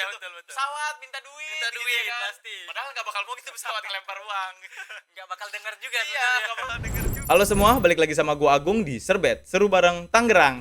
Iya betul. Pesawat minta duit gitu ya kan? Pasti. Padahal nggak bakal mau gitu pesawat ngelempar uang. Nggak bakal dengar juga. Iya, nggak bakal denger juga. Halo semua, balik lagi sama gua Agung di Serbet, seru bareng Tangerang.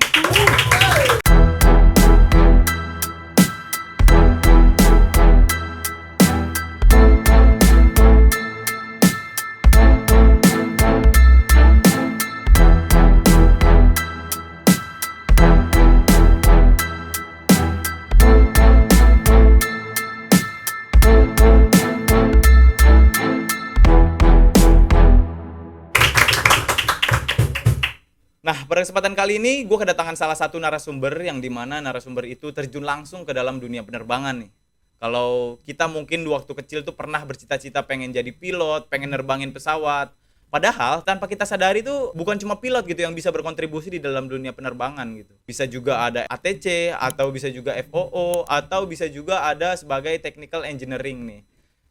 Nah, pada kesempatan kali ini gue kedatangan salah satu narasumber yang dimana narasumber itu terjun langsung ke dalam dunia penerbangan nih. Kalau kita mungkin di waktu kecil tuh pernah bercita-cita pengen jadi pilot, pengen nerbangin pesawat. Padahal tanpa kita sadari tuh bukan cuma pilot gitu yang bisa berkontribusi di dalam dunia penerbangan gitu. Bisa juga ada ATC, atau bisa juga FOO, atau bisa juga ada sebagai technical engineering nih.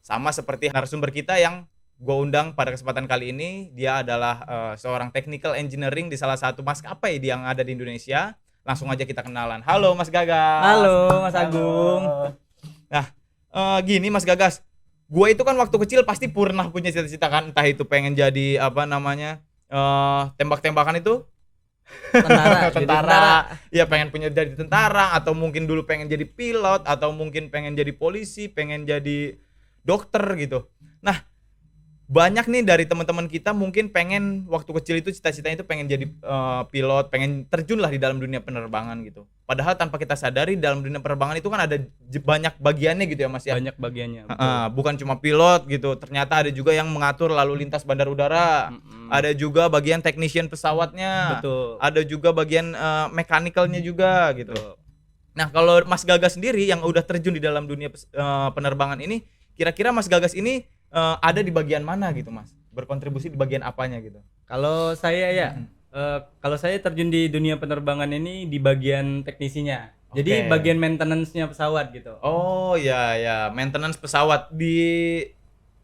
Sama seperti narasumber kita yang gue undang pada kesempatan kali ini. Dia adalah seorang technical engineering di salah satu maskapai yang ada di Indonesia. Langsung aja kita kenalan. Halo Mas Gagas. Halo Mas Agung. Nah, gini Mas Gagas, gue itu kan waktu kecil pasti pernah punya cita-cita kan, entah itu pengen jadi apa namanya, tembak-tembakan itu tentara. Ya pengen punya jadi tentara, atau mungkin dulu pengen jadi pilot, atau mungkin pengen jadi polisi, pengen jadi dokter gitu. Nah, banyak nih dari teman-teman kita mungkin pengen waktu kecil itu cita-citanya itu pengen jadi pilot, pengen terjun lah di dalam dunia penerbangan gitu. Padahal tanpa kita sadari dalam dunia penerbangan itu kan ada banyak bagiannya gitu ya Mas ya. Banyak bagiannya. Bukan cuma pilot gitu. Ternyata ada juga yang mengatur lalu lintas bandar udara. Ada juga bagian technician pesawatnya. Betul. Ada juga bagian mechanical-nya juga gitu. Nah, kalau Mas Gagas sendiri yang udah terjun di dalam dunia penerbangan ini, kira-kira Mas Gagas ini ada di bagian mana gitu Mas? Berkontribusi di bagian apanya gitu? Kalau saya ya, kalau saya terjun di dunia penerbangan ini di bagian teknisinya. Jadi Oke. bagian maintenance-nya pesawat gitu. Oh ya, maintenance pesawat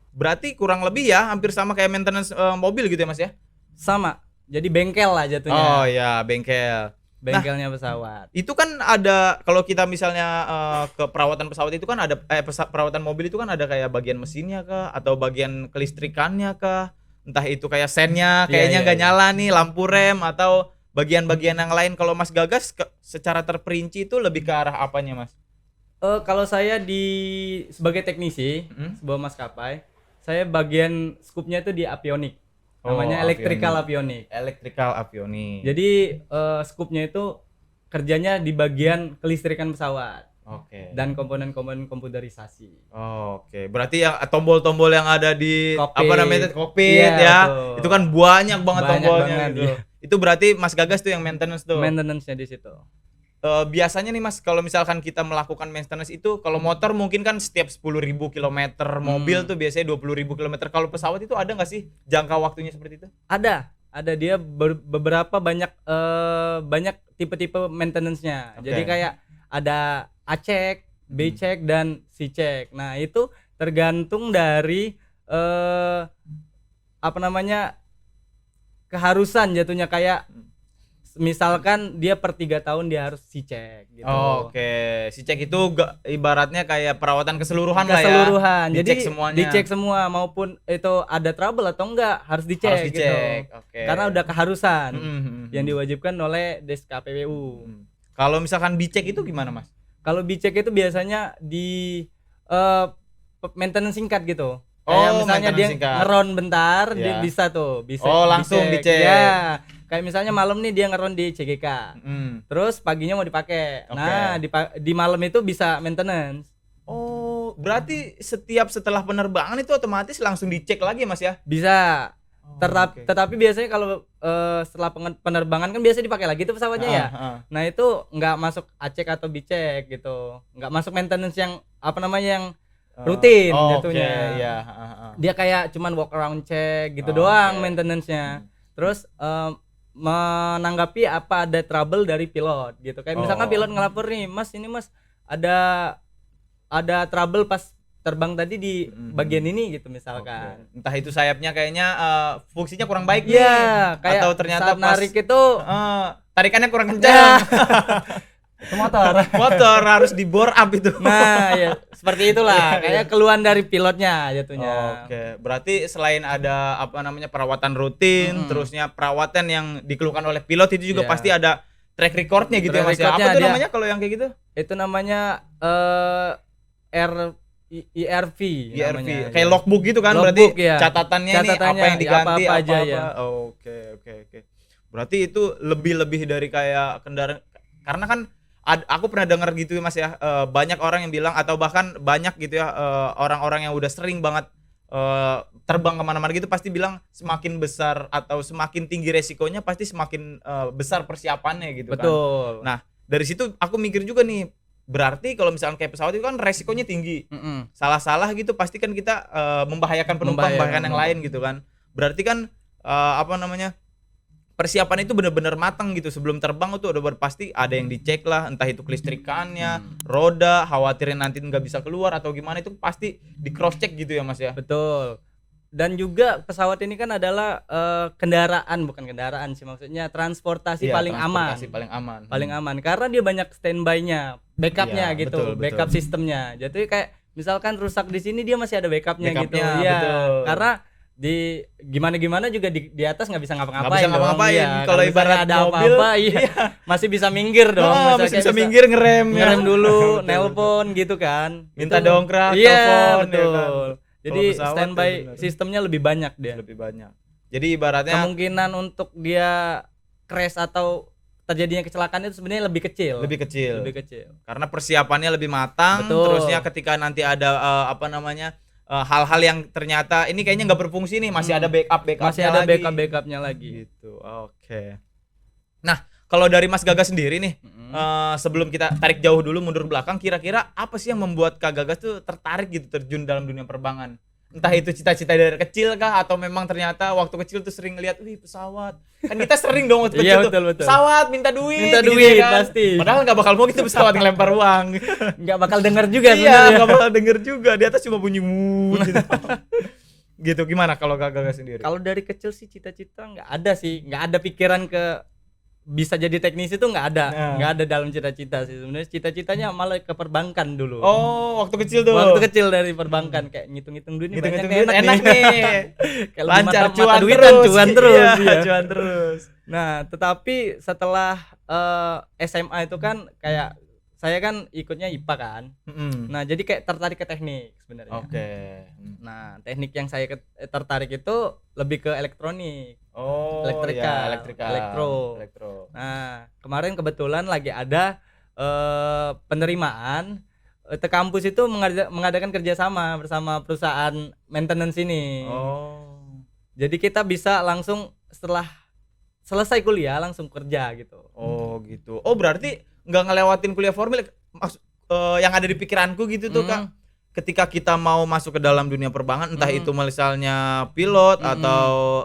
berarti kurang lebih ya hampir sama kayak maintenance mobil gitu ya Mas ya? Sama. Jadi bengkel lah jatuhnya. Oh ya, bengkel. Bengkelnya pesawat. Itu kan ada, kalau kita misalnya ke perawatan pesawat itu kan ada perawatan mobil itu kan ada kayak bagian mesinnya kah, atau bagian kelistrikannya kah, entah itu kayak sennya kayaknya nggak nyala nih, lampu rem, atau bagian-bagian yang lain. Kalau Mas Gagas secara terperinci itu lebih ke arah apanya Mas? Kalau saya sebagai teknisi sebuah maskapai, saya bagian skupnya itu di avionik. Namanya electrical avionik. Electrical avionik. Jadi skupnya itu kerjanya di bagian kelistrikan pesawat. Oke. Dan komponen-komponen komputerisasi. Oke. Berarti yang tombol-tombol yang ada di Kokpit. apa namanya kokpit Iya, ya. betul. Itu kan banyak banget tombolnya banget, gitu. iya. Itu berarti Mas Gagas tuh yang maintenance tuh. Maintenance-nya di situ. Biasanya nih Mas, kalau misalkan kita melakukan maintenance itu, kalau motor mungkin kan setiap 10.000 km, mobil tuh biasanya 20.000 km. Kalau pesawat itu ada nggak sih jangka waktunya seperti itu? Ada dia beberapa banyak tipe-tipe maintenance-nya. Oke. Jadi kayak ada A-check, B-check dan C-check. Nah, itu tergantung dari apa namanya, keharusan jatuhnya, kayak misalkan dia per 3 tahun dia harus C-check gitu. Oke, si cek itu ibaratnya kayak perawatan keseluruhan lah ya. Keseluruhan. Jadi Dicek semuanya. dicek semua, maupun itu ada trouble atau enggak harus dicek, Harus dicek. gitu. Oke. Karena udah keharusan Mhm. yang diwajibkan oleh DSKPWU. Kalau misalkan dicek itu gimana Mas? Kalau dicek itu biasanya di maintenance singkat gitu. Oh, Kayak misalnya maintenance dia singkat. ngeron bentar, Ya. dia bisa bisa Oh, langsung dicek. Ya. Kayak misalnya malam nih dia ngeron di CGK. Terus paginya mau dipakai. Oke. Nah, di malam itu bisa maintenance. Oh, berarti setelah penerbangan itu otomatis langsung dicek lagi Mas ya? Bisa. Oh, oke. Tetapi biasanya kalau setelah penerbangan kan biasa dipakai lagi tuh pesawatnya ya. Nah, itu nggak masuk A-check atau B-check gitu. Nggak masuk maintenance yang apa namanya, yang rutin jatuhnya. Oke, iya, Dia kayak cuman walk around check gitu Oh, doang oke. maintenance-nya. Terus menanggapi apa ada trouble dari pilot gitu. Kayak misalkan Oh. pilot ngelapor nih, "Mas, ini Mas ada trouble pas terbang tadi di bagian ini," gitu misalkan. Entah itu sayapnya kayaknya fungsinya kurang baik nih, Iya, kayak atau ternyata saat narik itu tarikannya kurang kencang. Itu motor. Motor harus di bore up itu. Nah, ya seperti itulah. Kayak keluhan dari pilotnya jatuhnya. Oke, berarti selain ada apa namanya perawatan rutin, terusnya perawatan yang dikeluhkan oleh pilot itu juga Iya. pasti ada track recordnya gitu ya Track Mas ya. Apa recordnya tuh dia- namanya kalau yang kayak gitu? Itu namanya IRV IRV. namanya. Kayak logbook gitu kan Logbook, berarti ya. catatannya ini Catatannya, apa yang diganti apa aja, apa-apa. ya. Oke. Berarti itu lebih dari kayak kendaraan karena kan aku pernah dengar gitu Mas ya, banyak orang yang bilang atau bahkan banyak gitu ya orang-orang yang udah sering banget terbang kemana-mana gitu pasti bilang semakin besar atau semakin tinggi resikonya pasti semakin besar persiapannya gitu kan. Betul. Nah dari situ aku mikir juga nih, berarti kalau misalkan kayak pesawat itu kan resikonya tinggi. Salah-salah gitu pasti kan kita membahayakan penumpang bahkan yang lain gitu kan. Berarti kan apa namanya persiapan itu benar-benar matang gitu sebelum terbang itu udah pasti ada yang dicek lah, entah itu kelistrikannya, roda, khawatirin nanti nggak bisa keluar atau gimana itu pasti di cross check gitu ya Mas ya. Betul. Dan juga pesawat ini kan adalah bukan kendaraan sih, maksudnya transportasi Iya, paling aman. transportasi paling aman. Paling aman karena dia banyak standby-nya, backupnya Iya, gitu, betul. backup sistemnya. Jadi kayak misalkan rusak di sini dia masih ada backupnya gitu. Backupnya, Iya. betul. Karena di gimana juga di atas nggak bisa ngapa-ngapain. Nggak bisa dong. ngapa-ngapain. Iya, Kalau misalnya ibarat ada mobil, apa-apa, iya, masih bisa minggir dong. Misalnya masih kayak bisa minggir ngerem dulu, Betul, nelpon gitu kan. Minta Itu- dongkrak, Iya, telepon, ya betul. kan. Jadi Kalau pesawat standby ya benar. sistemnya lebih banyak dia. lebih banyak. Jadi ibaratnya Kemungkinan untuk dia crash atau terjadinya kecelakaan itu sebenarnya lebih kecil. lebih kecil. Lebih kecil. Karena persiapannya lebih matang, Betul. terusnya ketika nanti ada apa namanya hal-hal yang ternyata ini kayaknya nggak berfungsi nih, masih ada backupnya Masih ada lagi. backupnya lagi. Gitu. Oke. Nah, kalau dari Mas Gagas sendiri nih, sebelum kita tarik jauh dulu mundur belakang, kira-kira apa sih yang membuat Kak Gagas tuh tertarik gitu terjun dalam dunia penerbangan? Entah itu cita-cita dari kecil kah atau memang ternyata waktu kecil tuh sering ngeliat, wih pesawat. Kan kita sering dong waktu Iya, kecil tuh, betul. pesawat minta duit. Minta gitu duit, ya kan. pasti. Padahal nggak bakal mau gitu pesawat ngelempar uang. Nggak bakal denger juga Iya, sebenarnya. nggak bakal denger juga. Di atas cuma bunyi mut gitu. Gitu gimana kalau Kak Gagas sendiri? Kalau dari kecil sih cita-cita nggak ada sih, nggak ada pikiran ke bisa jadi teknisi tuh nggak ada, Nah. nggak ada dalam cita-cita sih sebenarnya. Cita-citanya malah ke perbankan dulu. Oh, waktu kecil tuh. Waktu kecil dari perbankan kayak ngitung-ngitung duit ini Ngitung-ngitung banyak duit, enak nih. Kayak lebih Lancar, mata duitan, cuan terus. Iya, Iya. cuan terus. Nah, tetapi setelah SMA itu kan kayak saya kan ikutnya IPA kan. Nah, jadi kayak tertarik ke teknik sebenarnya. Oke. Nah, teknik yang saya tertarik itu lebih ke elektronik. Oh, Elektrika, ya, elektrika. elektro. Nah, kemarin kebetulan lagi ada penerimaan ke kampus itu mengadakan kerjasama bersama perusahaan maintenance ini. Oh. Jadi kita bisa langsung setelah selesai kuliah langsung kerja gitu. Oh, gitu. Oh, berarti nggak ngelewatin kuliah formal yang ada di pikiranku gitu tuh, Kak. Ketika kita mau masuk ke dalam dunia penerbangan, entah itu misalnya pilot atau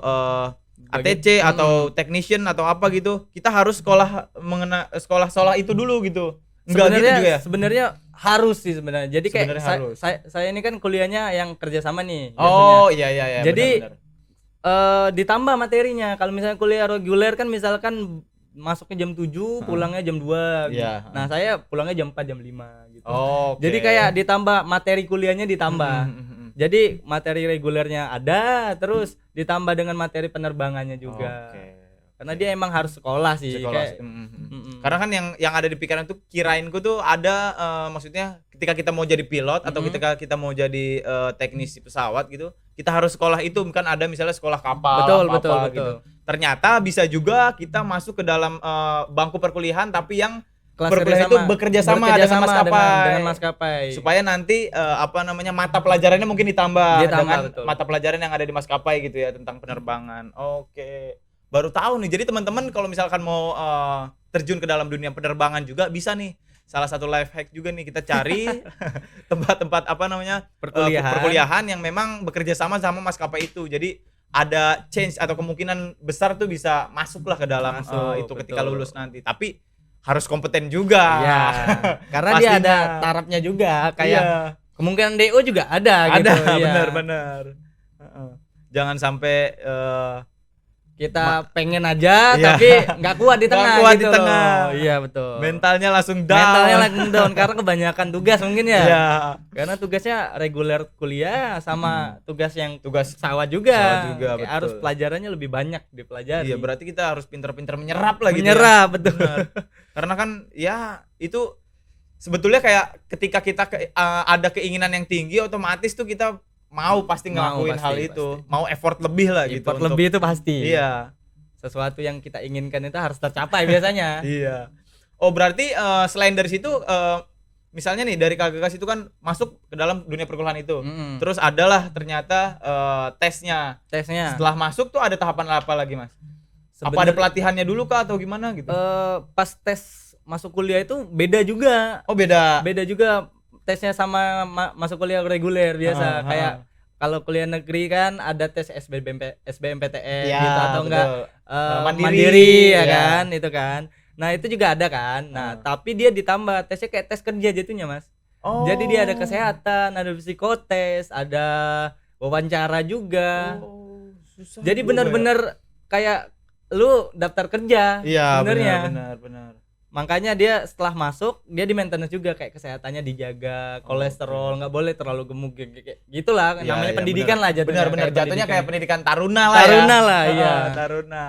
ATC atau technician atau apa gitu, kita harus sekolah itu dulu gitu. Enggak gitu juga ya? Sebenarnya harus sih sebenarnya. Jadi kayak Sebenarnya harus. saya ini kan kuliahnya yang kerjasama nih. Oh, jatuhnya. iya. Jadi benar-benar. ditambah materinya. Kalau misalnya kuliah reguler kan misalkan masuknya jam 7, pulangnya jam 2 gitu. Iya. Nah, saya pulangnya jam 4, jam 5 gitu. Oh, oke. Jadi kayak ditambah materi kuliahnya ditambah. Jadi materi regulernya ada, terus ditambah dengan materi penerbangannya juga. Oke. Karena dia emang harus sekolah sih. Sekolah. Kayak, Karena kan yang ada di pikiran tuh kirainku tuh ada maksudnya ketika kita mau jadi pilot atau ketika kita mau jadi teknisi pesawat gitu, kita harus sekolah itu kan ada misalnya sekolah kapal Betul. gitu. Ternyata bisa juga kita masuk ke dalam bangku perkuliahan tapi yang kelas perkuliahan itu bekerja sama dengan maskapai. dengan maskapai. Supaya nanti mata pelajarannya mungkin ditambah dengan betul. mata pelajaran yang ada di maskapai gitu ya tentang penerbangan. Oke. Baru tahu nih. Jadi teman-teman kalau misalkan mau terjun ke dalam dunia penerbangan juga bisa nih. Salah satu life hack juga nih kita cari tempat-tempat perkuliahan yang memang bekerja sama maskapai itu. Jadi ada change atau kemungkinan besar tuh bisa masuklah ke dalam itu ketika betul. lulus nanti. Tapi harus kompeten juga. Iya. Karena dia ada tarafnya juga kayak kemungkinan DO juga ada gitu. Ada, iya. benar. Jangan sampai kita pengen aja Iya. tapi nggak kuat di Nggak tengah kuat gitu di tengah. loh. Iya betul. Mentalnya langsung down. Mentalnya langsung down karena kebanyakan tugas mungkin ya. Iya. Karena tugasnya reguler kuliah sama tugas yang Tugas pesawat juga. pesawat juga, Kayak betul. harus pelajarannya lebih banyak dipelajari. Iya, berarti kita harus pinter-pinter menyerap lah gitu. menyerap betul. Benar. Karena kan ya itu sebetulnya kayak ketika kita ada keinginan yang tinggi, otomatis tuh kita mau pasti ngelakuin Pasti, hal itu, pasti. mau effort lebih lah gitu. Effort untuk- lebih itu pasti. Iya. Sesuatu yang kita inginkan itu harus tercapai biasanya. Iya. Oh, berarti selain dari situ misalnya nih dari KGKS itu kan masuk ke dalam dunia perkuliahan itu. Mm-mm. Terus adalah ternyata tesnya. Tesnya. Setelah masuk tuh ada tahapan apa lagi, Mas? Apa ada pelatihannya dulu kah atau gimana gitu? Pas tes masuk kuliah itu beda juga. Oh, beda. Beda juga tesnya sama masuk kuliah reguler biasa. Kayak kalau kuliah negeri kan ada tes SBMPTN Iya, gitu atau enggak betul. mandiri ya iya. kan itu kan. Nah, itu juga ada kan. Nah, tapi dia ditambah tesnya kayak tes kerja jatuhnya, Mas. Oh. Jadi dia ada kesehatan, ada psikotes, ada wawancara juga. Oh, susah Jadi juga benar-benar kayak lu daftar kerja ya? Iya, sebenarnya. benar. Makanya dia setelah masuk dia di maintenance juga kayak kesehatannya dijaga, kolesterol nggak boleh terlalu gemuk kayak gitulah. Iya, Namanya iya, pendidikan lah jatuhnya. Benar, kayak jatuhnya kayak pendidikan taruna lah Taruna ya. lah, iya. Taruna.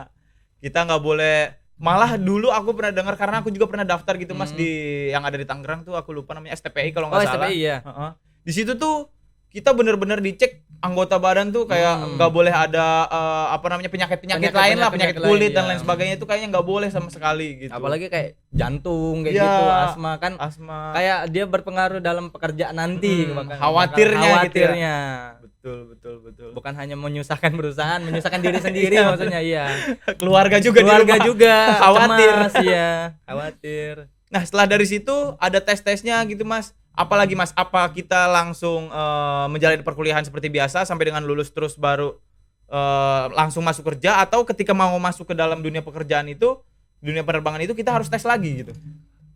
Kita nggak boleh, malah dulu aku pernah dengar karena aku juga pernah daftar gitu Mas di yang ada di Tangerang tuh, aku lupa namanya STPI kalau nggak salah. STPI ya. Heeh. Di situ tuh kita bener-bener dicek anggota badan tuh kayak nggak boleh ada penyakit lain lah, penyakit kulit dan iya. lain sebagainya itu kayaknya nggak boleh sama sekali gitu. Apalagi kayak jantung kayak Iya. gitu, asma kan asma. kayak dia berpengaruh dalam pekerjaan nanti. Khawatirnya. Betul. Bukan hanya menyusahkan perusahaan, menyusahkan diri sendiri Iya. maksudnya iya. Keluarga juga di Keluarga rumah. juga Khawatir. cemas, iya, khawatir. Nah, setelah dari situ ada tes-tesnya gitu, Mas. Apalagi Mas, apa kita langsung menjalani perkuliahan seperti biasa sampai dengan lulus terus baru langsung masuk kerja, atau ketika mau masuk ke dalam dunia pekerjaan itu, dunia penerbangan itu kita harus tes lagi gitu?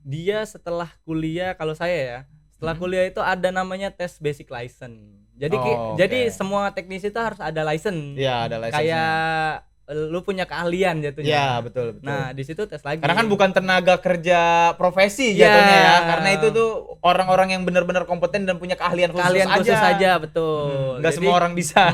Dia setelah kuliah, kalau saya ya, setelah kuliah itu ada namanya tes basic license. Jadi Oh, jadi oke. semua teknisi itu harus ada license. Iya, ada license-nya. Kayak lu punya keahlian jatuhnya. Iya, betul. Nah, di situ tes lagi. Karena kan bukan tenaga kerja profesi Iya. jatuhnya ya. Karena itu tuh orang-orang yang benar-benar kompeten dan punya keahlian khusus aja. aja, betul. Nggak semua orang bisa.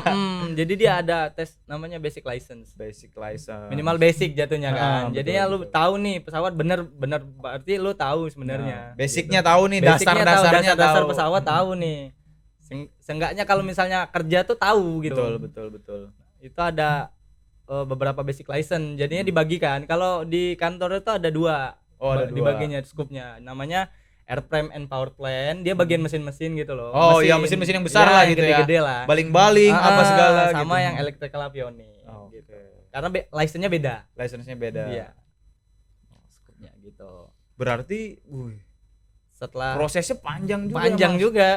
Jadi dia ada tes namanya basic license. Basic license. Minimal basic jatuhnya kan. betul, Jadinya lu betul. tahu nih pesawat bener berarti lu tahu sebenarnya. Basicnya tahu nih, Basicnya tahu, dasar-dasarnya dasar tahu. pesawat tahu nih. Seenggaknya kalau misalnya kerja tuh tahu gitu. Betul. Itu ada beberapa basic license. Jadinya dibagikan. Kalau di kantor itu ada dua. Oh, ada dua. Dibaginya scoopnya. Namanya airframe and power plant. Dia bagian mesin-mesin gitu loh. Oh, iya, mesin-mesin yang besar lah yang gitu ya. gede-gede lah. Baling-baling apa segala sama gitu. yang electrical avionics. Oh, gitu. oke. Karena license-nya beda. License-nya beda. Iya. Scoopnya gitu. Berarti Setelah prosesnya panjang juga. panjang Mas. juga.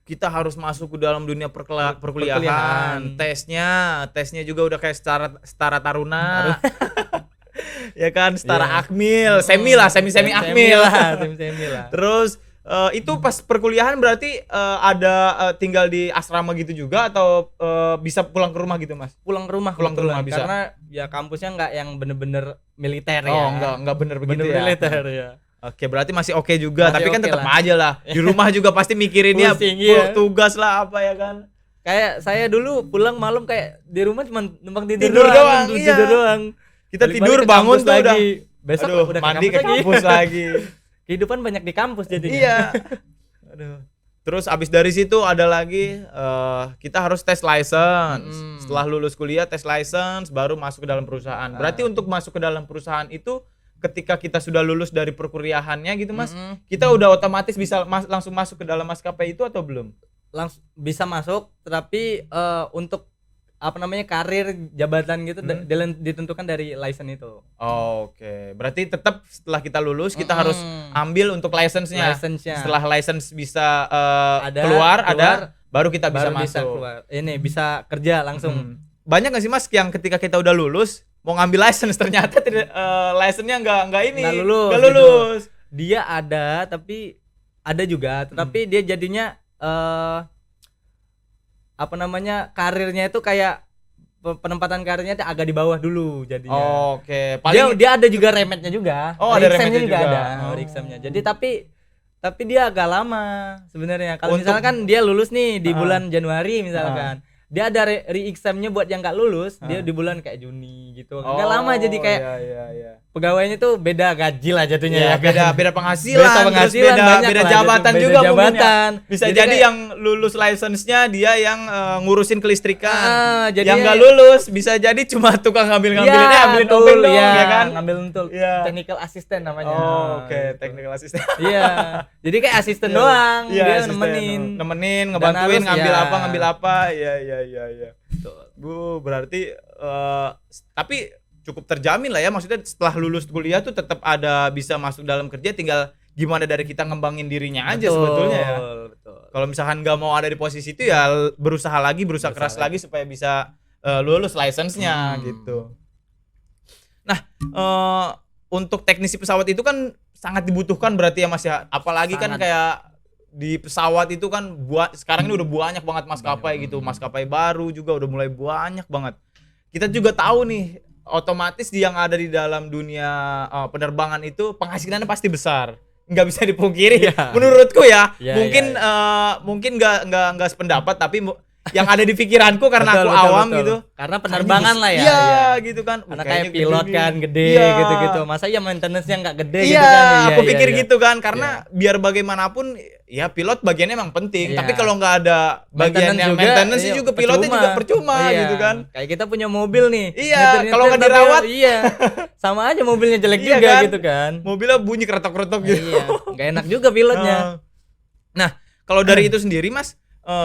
Kita harus masuk ke dalam dunia perkuliahan. Perkuliahan. Tesnya juga udah kayak setara taruna. Ya kan, setara akmil, semi akmil. Semi lah. Terus itu pas perkuliahan berarti ada tinggal di asrama gitu juga, atau bisa pulang ke rumah gitu, Mas? Pulang ke rumah bisa. kebetulan. Karena ya kampusnya nggak yang bener-bener militer ya. Enggak bener begitu Bener ya. militer ya. Oke, berarti masih oke juga, Masih tapi kan oke tetap lah. aja lah. Di rumah juga pasti mikirinnya Pusing, iya. tugas lah apa ya kan. Kayak saya dulu pulang malam kayak di rumah cuma numpang Tidur doang, iya. tidur doang. Kita Balik-balik tidur ke bangun kampus tuh udah lagi. Besok aduh, udah mandi ke lagi. kampus lagi. Kehidupan banyak di kampus jadinya. Iya. Aduh. Terus abis dari situ ada lagi kita harus tes license. Setelah lulus kuliah tes license baru masuk ke dalam perusahaan. Berarti untuk masuk ke dalam perusahaan itu ketika kita sudah lulus dari perkuliahannya gitu, Mas, kita udah otomatis bisa langsung masuk ke dalam maskapai itu atau belum? Langsung bisa masuk, tapi untuk karir jabatan gitu ditentukan dari license itu. Oke, berarti tetap setelah kita lulus kita harus ambil untuk license-nya. Setelah license bisa keluar, baru kita bisa masuk. Ini bisa kerja langsung. Banyak nggak sih, Mas, yang ketika kita udah lulus mau ngambil license ternyata license-nya nggak lulus. Dia ada, tapi ada juga, tetapi dia jadinya karirnya itu kayak penempatan karetnya tuh agak di bawah dulu jadinya. Oke. Dia ada juga remetnya juga. Oh, ada Reexamnya remetnya juga. ada. Oh. Reexamnya. Jadi tapi dia agak lama sebenarnya. Kalau misalkan dia lulus nih di bulan Januari misalkan. Dia ada re-examnya buat yang nggak lulus, dia di bulan kayak Juni gitu. Nggak lama jadi kayak iya. pegawainya tuh beda gaji lah jatuhnya. Ya, beda penghasilan, terus beda jabatan juga mungkin ya. Bisa jadi yang lulus license-nya dia yang ngurusin kelistrikan. Yang nggak lulus bisa jadi cuma tukang ambilin ambilin mobil doang ya kan. Ngambil untul. Technical assistant namanya. Oke, technical assistant. Iya. Jadi kayak asisten doang, dia nemenin, ngebantuin ngambil apa. Iya. Bu, berarti tapi cukup terjamin lah ya, maksudnya setelah lulus kuliah tuh tetap ada bisa masuk dalam kerja, tinggal gimana dari kita ngembangin dirinya aja sebetulnya ya. Betul. Kalau misalkan nggak mau ada di posisi itu ya berusaha keras lagi supaya bisa lulus license-nya gitu. Nah, untuk teknisi pesawat itu kan sangat dibutuhkan berarti ya Mas ya, apalagi kan kayak di pesawat itu kan sekarang ini udah banyak banget maskapai gitu, maskapai baru juga udah mulai banyak banget. Kita juga tahu nih, otomatis yang ada di dalam dunia penerbangan itu penghasilannya pasti besar, nggak bisa dipungkiri. Menurutku ya, mungkin nggak sependapat, tapi yang ada di pikiranku karena aku awam gitu. Karena penerbangan lah ya. Iya, gitu kan. Karena kayak pilot kan gede gitu-gitu. Masa ya maintenance-nya enggak gede gitu kan. Iya, aku pikir gitu kan, karena biar bagaimanapun ya pilot bagiannya emang penting, tapi kalau nggak ada bagian yang maintenance juga pilotnya juga percuma gitu kan. Kayak kita punya mobil nih. Iya, kalau nggak dirawat sama aja mobilnya jelek juga kan? Gitu kan. Mobilnya bunyi keretok-keretok gitu. Iya, nggak enak juga pilotnya. Nah, kalau dari itu sendiri Mas,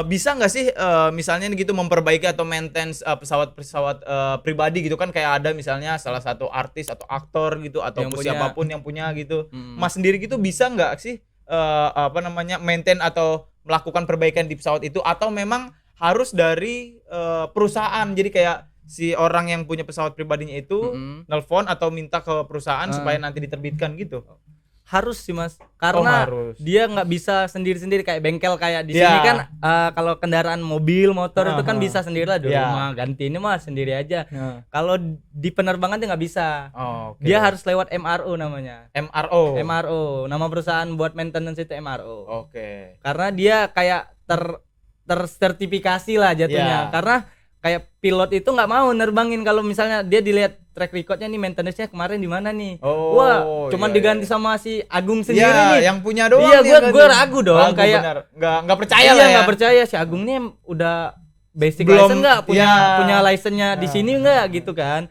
bisa nggak sih misalnya gitu memperbaiki atau maintenance pesawat-pesawat pribadi gitu kan, kayak ada misalnya salah satu artis atau aktor gitu atau siapapun yang punya gitu. Mas sendiri gitu bisa nggak sih maintain atau melakukan perbaikan di pesawat itu, atau memang harus dari perusahaan, jadi kayak si orang yang punya pesawat pribadinya itu nelpon atau minta ke perusahaan supaya nanti diterbitkan gitu? Harus sih Mas, karena dia nggak bisa sendiri-sendiri kayak bengkel kayak di sini kan. Kalau kendaraan mobil motor itu kan bisa sendiri lah di rumah, ganti ini mah sendiri aja. Kalau di penerbangan dia nggak bisa. Dia harus lewat MRO namanya. MRO, nama perusahaan buat maintenance itu MRO. Karena dia kayak tersertifikasi lah jatuhnya. Karena kayak pilot itu nggak mau nerbangin kalau misalnya dia dilihat track recordnya nih, maintenance-nya kemarin di mana nih. Cuman diganti sama si Agung sendiri nih. Yang punya doang. Iya, gue ragu dong, kayak nggak percaya lah ya. Nggak percaya si Agung nih udah basic license nggak, punya license-nya di sini nggak gitu kan.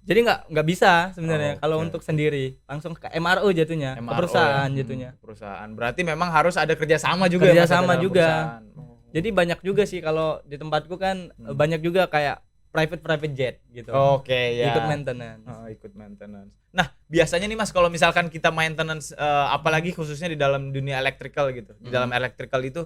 Jadi nggak bisa sebenarnya kalau untuk sendiri, langsung ke MRO jatuhnya, ke perusahaan jatuhnya. Perusahaan. Berarti memang harus ada kerjasama juga. Kerjasama juga. Jadi banyak juga sih kalau di tempatku kan banyak juga kayak private jet gitu. Ikut maintenance. Ikut maintenance. Nah, biasanya nih Mas, kalau misalkan kita maintenance apalagi khususnya di dalam dunia electrical gitu. Di dalam electrical itu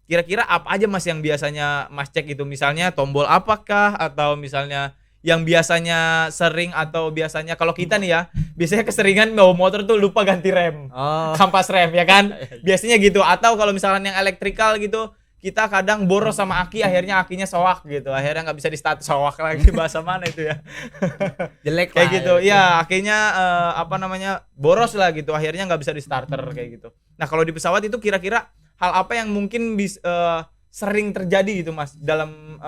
kira-kira apa aja Mas yang biasanya Mas cek itu? Misalnya tombol apakah, atau misalnya yang biasanya sering, atau biasanya kalau kita nih ya, biasanya keseringan bawa motor tuh lupa ganti rem. Kampas rem ya kan? Biasanya gitu. Atau kalau misalkan yang electrical gitu, kita kadang boros sama aki, akhirnya akinya soak gitu, akhirnya nggak bisa di start. Soak lagi bahasa mana itu ya? Jelek kayak gitu ya, akinya boros lah gitu, akhirnya nggak bisa di starter kayak gitu. Nah, kalau di pesawat itu kira-kira hal apa yang mungkin sering terjadi gitu Mas dalam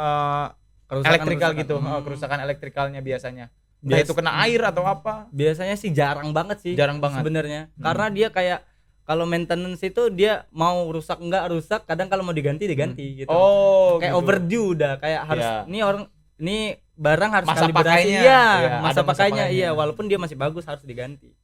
elektrikal gitu, kerusakan elektrikalnya biasanya? Itu kena air atau apa? Biasanya sih jarang banget sih sebenarnya, karena dia kayak kalau maintenance itu dia mau rusak enggak rusak, kadang kalau mau diganti gitu. Kayak gitu. Overdue udah, kayak harus ini barang harus kalibrasi. Masa pakainya walaupun dia masih bagus harus diganti.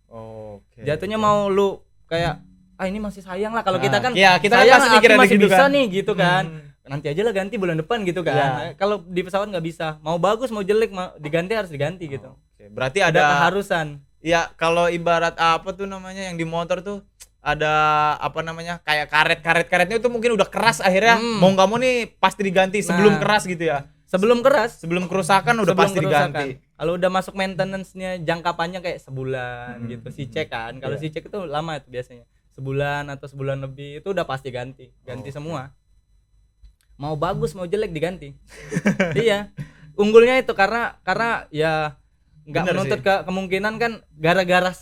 Jatuhnya mau lu kayak ini masih sayang lah, kalau kita kan kita sayang masih gitu bisa kan? nih gitu kan. Nanti aja lah ganti bulan depan gitu kan. Kalau di pesawat nggak bisa, mau bagus mau jelek mau diganti harus diganti gitu. Berarti ada keharusan. Ya, kalau ibarat apa tuh namanya yang di motor tuh ada kayak karetnya itu mungkin udah keras, akhirnya mau nggak mau nih pasti diganti sebelum keras gitu ya. Sebelum kerusakan udah pasti diganti. Kalau udah masuk maintenance-nya jangka panjang kayak sebulan gitu, si cek kan. Kalau si cek itu lama itu biasanya. Sebulan atau sebulan lebih itu udah pasti ganti semua. Mau bagus mau jelek diganti. Iya. unggulnya itu karena ya nggak Bener menuntut sih. kemungkinan kan gara-gara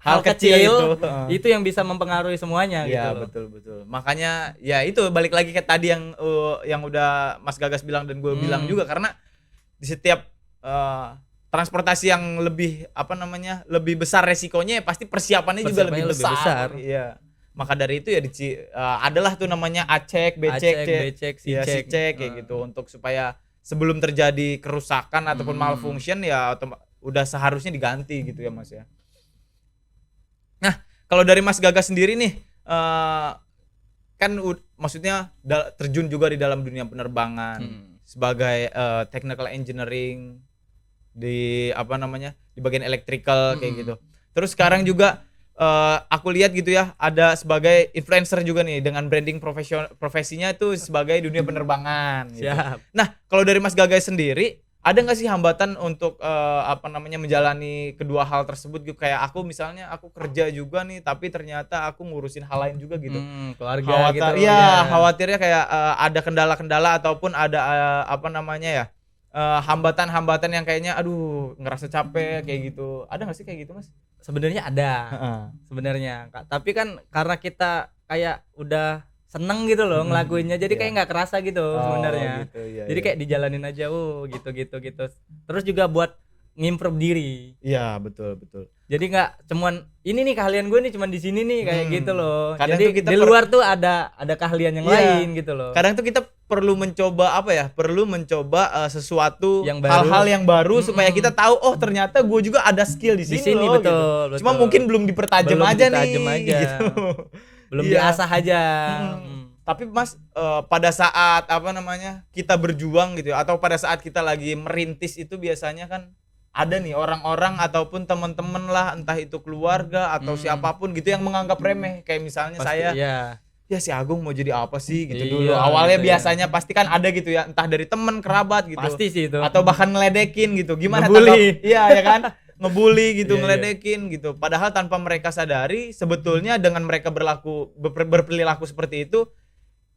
Hal kecil itu. itu yang bisa mempengaruhi semuanya gitu Iya, loh. betul. Makanya ya itu balik lagi ke tadi yang udah Mas Gagas bilang dan gue bilang juga, karena di setiap transportasi yang lebih lebih besar resikonya ya pasti persiapannya juga lebih Persiapannya lebih besar. besar. Iya. Maka dari itu ya adalah tuh namanya A-cek, B-cek, B-cek, ya, C-cek. C-cek kayak gitu, untuk supaya sebelum terjadi kerusakan ataupun malfunction ya udah seharusnya diganti gitu ya Mas ya. Nah, kalau dari Mas Gagas sendiri nih, kan maksudnya terjun juga di dalam dunia penerbangan sebagai technical engineering di di bagian electrical kayak gitu. Terus sekarang juga aku lihat gitu ya, ada sebagai influencer juga nih dengan branding profesinya itu sebagai dunia penerbangan gitu. Siap. Nah, kalau dari Mas Gagas sendiri ada nggak sih hambatan untuk menjalani kedua hal tersebut gitu? Kayak aku misalnya aku kerja juga nih, tapi ternyata aku ngurusin hal lain juga gitu. Keluarga gitu. Khawatirnya kayak ada kendala-kendala ataupun ada hambatan-hambatan yang kayaknya aduh ngerasa capek kayak gitu. Ada nggak sih kayak gitu, Mas? Sebenarnya ada. Sebenarnya. Tapi kan karena kita kayak udah seneng gitu loh ngelakuinnya, jadi kayak nggak kerasa gitu sebenarnya. Gitu, iya, jadi kayak dijalanin aja, gitu. Terus juga buat ngimprove diri. Iya, betul. Jadi nggak cuman ini nih keahlian gue nih cuman di sini nih kayak gitu loh. Kadang jadi tuh kita di luar tuh ada keahlian yang lain gitu loh. Kadang tuh kita perlu mencoba sesuatu Yang baru. hal-hal yang baru supaya kita tahu oh ternyata gue juga ada skill di sini loh, betul. Cuma mungkin belum dipertajam aja nih. Gitu. Belum diasah aja. Tapi Mas pada saat kita berjuang gitu atau pada saat kita lagi merintis itu biasanya kan ada nih orang-orang ataupun teman-teman lah, entah itu keluarga atau siapapun gitu yang menganggap remeh, kayak misalnya Pasti, saya ya si Agung mau jadi apa sih gitu Iya, dulu awalnya gitu biasanya pasti kan ada gitu ya, entah dari teman kerabat gitu Pasti sih itu. atau bahkan ngeledekin gitu, gimana Ngebully. ya kan ngebully gitu, Iya, ngeledekin gitu, padahal tanpa mereka sadari sebetulnya dengan mereka berperilaku seperti itu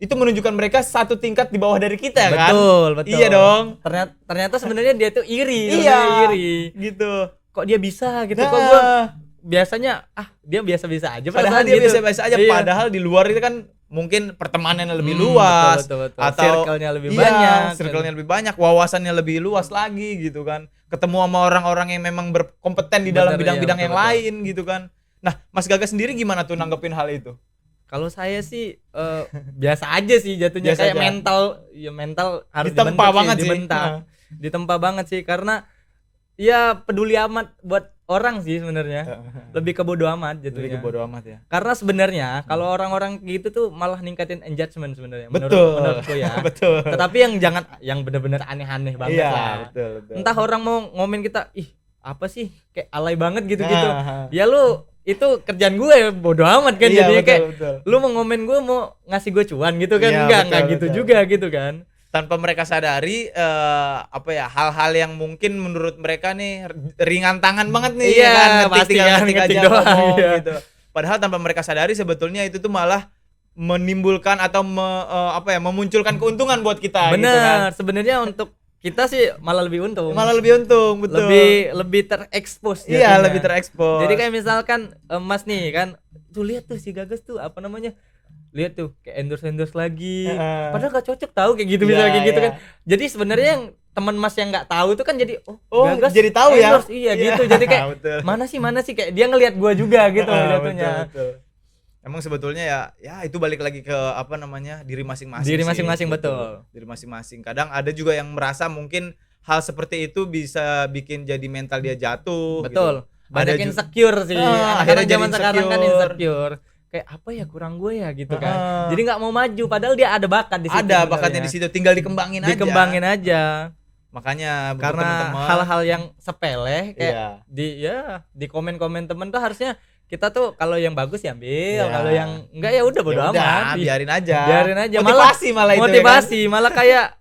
menunjukkan mereka satu tingkat di bawah dari kita kan. Betul. Iya dong. Ternyata sebenarnya dia tuh iri. Iya. Iri. Gitu. Kok dia bisa gitu? Nah, Kok gua biasanya dia biasa-biasa aja. padahal dia gitu. biasa-biasa aja. Iya. Padahal di luar itu kan mungkin pertemanannya lebih luas, betul. atau circle-nya lebih banyak, circle-nya lebih banyak, wawasannya lebih luas lagi gitu kan. Ketemu sama orang-orang yang memang berkompeten di dalam bidang-bidang yang lain gitu kan. Nah, Mas Gagas sendiri gimana tuh nanggepin hal itu? Kalau saya sih biasa aja sih jatuhnya, Biasa kayak aja. mental harus Ditempa banget sih. Ditempa banget sih karena ya peduli amat buat orang sih sebenarnya. Lebih ke bodo amat jatuhnya. Lebih ke bodo amat ya. Karena sebenarnya kalau orang-orang gitu tuh malah ningkatin engagement sebenarnya Menurutku menurutku ya. Betul. Tetapi yang benar-benar aneh-aneh banget Iya, lah. betul. Entah orang mau ngomen kita, ih apa sih kayak alay banget gitu-gitu. Nah. Ya lu itu kerjaan gue bodo amat kan, Iya, jadinya kayak betul. lu mau ngomen gue mau ngasih gue cuan gitu kan. Iya, enggak gitu betul. juga gitu kan. Tanpa mereka sadari hal-hal yang mungkin menurut mereka nih ringan tangan banget nih, Iya, kan pasti tinggal kan, ngetik ngetik aja doang, ngomong iya. gitu. Padahal tanpa mereka sadari sebetulnya itu tuh malah menimbulkan atau memunculkan keuntungan buat kita gitu kan. Bener, sebenarnya untuk kita sih malah lebih untung. Malah lebih untung, betul. Lebih terekspos Iya, jatuhnya. lebih terekspos. Jadi kayak misalkan Mas nih kan, tuh lihat tuh si Gagas tuh lihat tuh kayak endorse lagi. Padahal gak cocok tahu kayak gitu, misalnya kayak gitu kan. Jadi sebenarnya yang teman Mas yang nggak tahu itu kan jadi Gagas jadi tahu ya. endorse, iya gitu. Jadi kayak Betul. mana sih kayak dia ngelihat gua juga gitu jatuhnya. Betul. Emang sebetulnya ya itu balik lagi ke diri masing-masing. Diri sih, masing-masing, gitu. betul. Diri masing-masing. Kadang ada juga yang merasa mungkin hal seperti itu bisa bikin jadi mental dia jatuh. Betul. Gitu. Banyak insecure sih. akhirnya Anak-anak jadi zaman sekarang kan insecure. insecure. Kayak apa ya kurang gue ya gitu kan. Jadi nggak mau maju padahal dia ada bakat di situ. Ada bakatnya di situ, tinggal dikembangin aja. Makanya Karena teman-teman, hal-hal yang sepele kayak iya. di komen-komen temen tuh harusnya kita tuh kalau yang bagus ya ambil, Iya. kalau yang enggak ya udah bodo Ya udah, amat. biarin aja. Motivasi malah itu motivasi malah kayak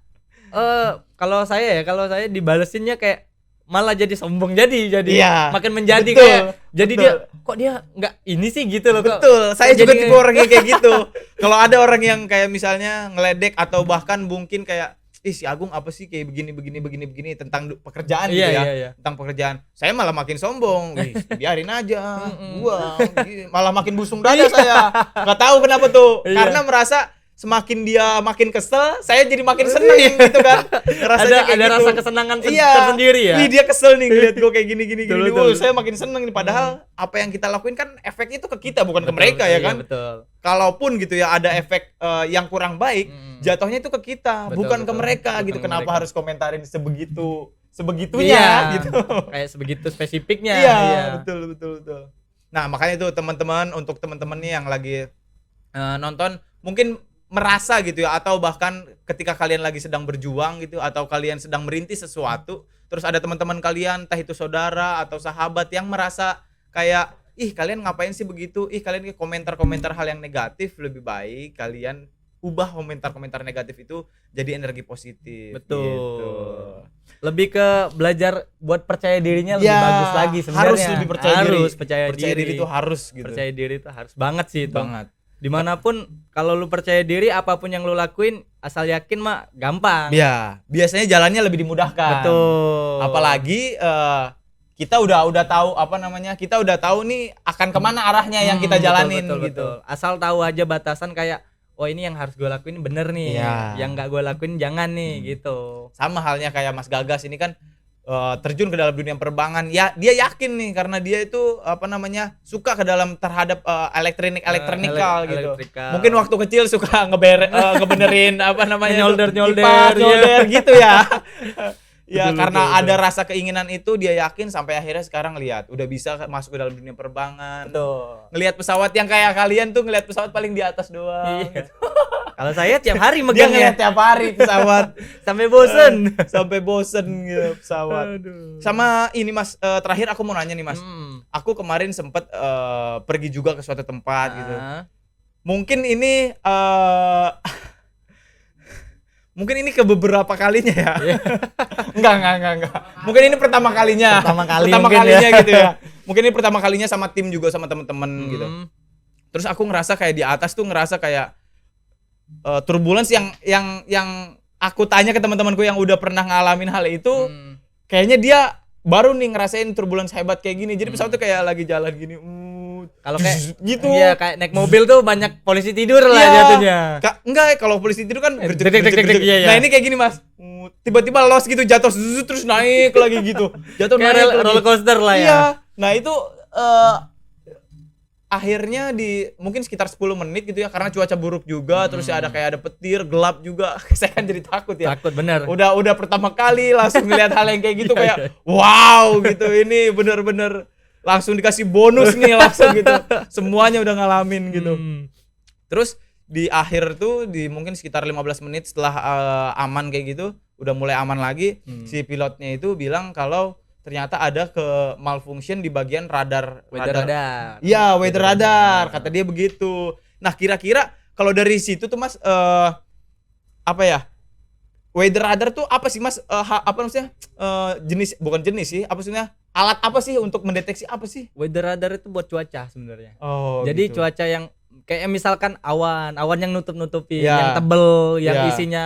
kalau saya dibalesinnya kayak malah jadi sombong jadi Iya, makin menjadi betul, kayak jadi betul. dia kok dia enggak ini sih gitu loh kok. Betul, saya kok juga jadi tipe orang yang kayak gitu. Kalau ada orang yang kayak misalnya ngeledek atau bahkan mungkin kayak si Agung apa sih kayak begini tentang pekerjaan Iya, gitu ya. iya. Tentang pekerjaan. Saya malah makin sombong. Wih, biarin aja. Gua malah makin busung dada saya. Nggak tahu kenapa tuh. Iya. Karena merasa semakin dia makin kesel, saya jadi makin seneng gitu kan. Rasanya kayak Ada gitu. rasa kesenangan Iya. tersendiri ya. Wih, dia kesel nih ngeliat gue kayak gini. Betul, Wah, betul. saya makin seneng nih. Padahal apa yang kita lakuin kan efeknya itu ke kita bukan ke Betul, mereka ya iya, kan. Betul. Kalaupun gitu ya ada efek yang kurang baik, jatuhnya itu ke kita, Betul, bukan ke betul. mereka Bukan gitu. ke Kenapa mereka. harus komentarin sebegitunya Iya, gitu. kayak sebegitu spesifiknya. Iya, betul. Nah, makanya itu teman-teman, untuk teman-teman nih yang lagi nonton mungkin merasa gitu ya, atau bahkan ketika kalian lagi sedang berjuang gitu, atau kalian sedang merintis sesuatu, terus ada teman-teman kalian, entah itu saudara atau sahabat yang merasa kayak, ih kalian ngapain sih begitu, ih kalian komentar-komentar hal yang negatif, lebih baik kalian ubah komentar-komentar negatif itu jadi energi positif. Betul. Gitu. Lebih ke belajar buat percaya dirinya lebih Ya, bagus lagi sebenarnya. harus lebih percaya diri. Percaya diri itu harus gitu. Percaya diri itu harus banget sih itu. Banget. Dimanapun kalau lu percaya diri, apapun yang lu lakuin asal yakin mah gampang. Ya, biasanya jalannya lebih dimudahkan. Betul. Apalagi kita udah tahu apa namanya, kita udah tahu nih akan kemana arahnya yang kita jalanin betul, gitu. Asal tahu aja batasan kayak, oh ini yang harus gue lakuin bener nih, Iya. yang nggak gue lakuin jangan nih gitu. Sama halnya kayak Mas Gagas ini kan terjun ke dalam dunia penerbangan. Ya, dia yakin nih karena dia itu apa namanya, suka ke dalam terhadap elektronikal gitu. Elektrikal. Mungkin waktu kecil suka ngebenerin apa namanya, Nyolder-nyolder, kipas, nyolder gitu ya. Ya, Betul, karena betul, ada rasa keinginan itu, dia yakin sampai akhirnya sekarang lihat udah bisa masuk ke dalam dunia penerbangan. Betul. Ngelihat pesawat yang kayak kalian tuh, ngelihat pesawat paling di atas doang. Iya. Kalau saya tiap hari Dia megangnya ngelihat tiap hari pesawat sampai bosen. sampai bosen gitu pesawat. Aduh. Sama ini Mas, terakhir aku mau nanya nih Mas. Aku kemarin sempet pergi juga ke suatu tempat gitu. Mungkin ini mungkin ini ke beberapa kalinya ya. Enggak. Mungkin ini pertama kalinya. Pertama kalinya ya. gitu ya. Mungkin ini pertama kalinya sama tim juga, sama teman-teman gitu. Terus aku ngerasa kayak di atas tuh ngerasa kayak turbulence yang aku tanya ke teman-temanku yang udah pernah ngalamin hal itu, kayaknya dia baru nih ngerasain turbulence hebat kayak gini. Jadi pesawat tuh kayak lagi jalan gini. Kalau kayak gitu. Iya, kayak naik mobil tuh banyak polisi tidur lah Iya. jatuhnya. Enggak, kalau polisi tidur kan Deg-deg, iya, iya. Nah, ini kayak gini, Mas. Tiba-tiba los gitu, jatuh terus naik lagi gitu. Jatuh Kayak naik lagi. roller coaster lah ya. Iya. Nah, itu akhirnya di mungkin sekitar 10 menit gitu ya, karena cuaca buruk juga, terus ya ada petir, gelap juga. Saya kan jadi takut ya. Takut bener. Udah pertama kali langsung ngeliat hal yang kayak gitu, kayak wow gitu, ini bener-bener langsung dikasih bonus nih langsung gitu. Semuanya udah ngalamin gitu. Terus di akhir tuh di mungkin sekitar 15 menit setelah aman kayak gitu, udah mulai aman lagi, si pilotnya itu bilang kalau ternyata ada ke malfunction di bagian radar. Iya, weather radar, kata dia begitu. Nah, kira-kira kalau dari situ tuh Mas, apa ya? Weather radar tuh apa sih Mas? Apa maksudnya? Bukan jenis sih, apa maksudnya? Alat apa sih untuk mendeteksi apa sih? Weather radar itu buat cuaca sebenarnya. Oh, jadi gitu. cuaca yang kayak misalkan awan yang nutup-nutupin, Ya. yang tebel, yang Ya. isinya